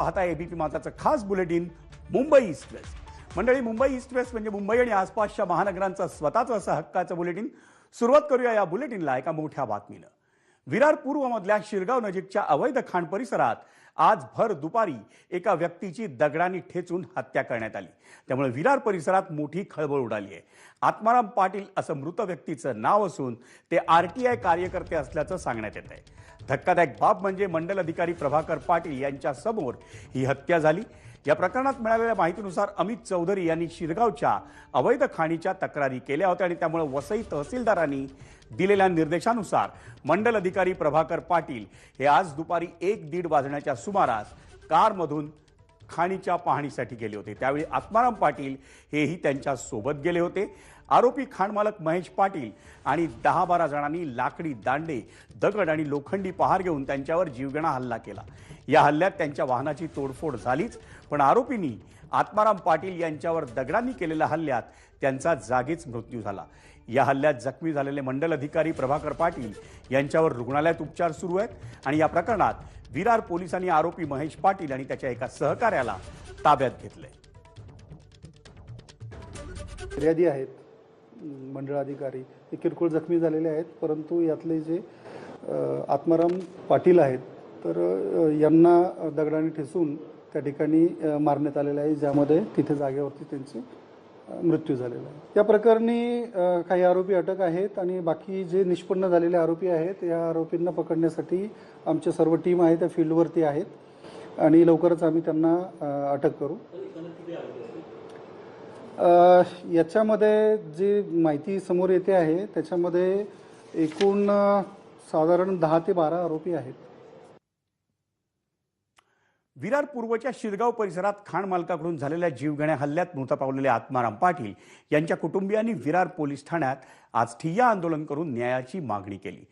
पाहता एबीपी माझाचं खास bulletin Mumbai east west. मंडळी, मुंबई ईस्ट वेस्ट म्हणजे मुंबई आणि आसपासच्या महानगरांचं स्वतःचं असं हक्काचं बुलेटिन। सुरुवात करूया या बुलेटिनला एका मोठ्या बातमीनं। विरार पूर्वमधल्या शिरगाव नजीकच्या अवैध खाण परिसरात आज भर दुपारी एका व्यक्तीची दगडाने ठेचून हत्या करण्यात आली। त्यामुळे विरार परिसरात मोठी खळबळ उडाली आहे। आत्माराम पाटील असं मृत व्यक्तीचं नाव असून ते आरटीआय कार्यकर्ते असल्याचं सांगण्यात येत आहे। धक्कादायक बाब म्हणजे मंडल अधिकारी प्रभाकर पाटील यांच्या समोर ही हत्या झाली। या प्रकरणात मिळालेल्या माहितीनुसार अमित चौधरी यांनी शिरगावच्या अवैध खाणीच्या तक्रारी केल्या होत्या आणि त्यामुळे वसई तहसीलदारांनी दिलेल्या निर्देशानुसार मंडल अधिकारी प्रभाकर पाटील हे आज दुपारी 1-1:30 वाजण्याच्या सुमारास कारमधून खाणीच्या पाहणीसाठी गेले होते। त्यावेळी आत्माराम पाटील हेही त्यांच्या सोबत गेले होते। आरोपी खाणमालक महेश पाटील आणि 10-12 जणांनी लाकडी दांडे, दगड आणि लोखंडी पहार घेऊन त्यांच्यावर जीवघेणा हल्ला केला। या हल्ल्यात त्यांच्या वाहनाची तोडफोड झालीच, पण आरोपींनी आत्माराम पाटील यांच्यावर दगडांनी केलेल्या हल्ल्यात त्यांचा जागीच मृत्यू झाला। या हल्ल्यात जखमी झालेले मंडल अधिकारी प्रभाकर पाटील यांच्यावर रुग्णालयात उपचार सुरू आहेत आणि या प्रकरणात विरार पोलिसांनी आरोपी महेश पाटील आणि त्याच्या एका सहकार्याला ताब्यात घेतले। फिर्यादी आहेत मंडळ अधिकारी हे किरकोळ जखमी झालेले आहेत, परंतु यातले जे आत्माराम पाटील आहेत तर यांना दगडाने ठेचून त्या ठिकाणी मारण्यात आलेले आहे, ज्यामध्ये तिथे जागेवरती त्यांचे मृत्यू झालेला आहे। या प्रकरणी काही आरोपी अटक आहेत आणि बाकी जे निष्पन्न झालेले आरोपी आहेत या आरोपींना पकडण्यासाठी आमच्या सर्व टीम आहे त्या फील्डवरती आहेत आणि लवकरच आम्ही त्यांना अटक करू। याच्यामध्ये जी माहिती समोर येते आहे त्याच्यामध्ये एकूण साधारण 10 ते 12 आरोपी आहेत। विरार पूर्वच्या शिरगाव परिसरात खाण मालकाकडून झालेल्या जीवघेण्या हल्ल्यात मृत पावलेले आत्माराम पाटील यांच्या कुटुंबियांनी विरार पोलीस ठाण्यात आज ठिय्या आंदोलन करून न्यायाची मागणी केली।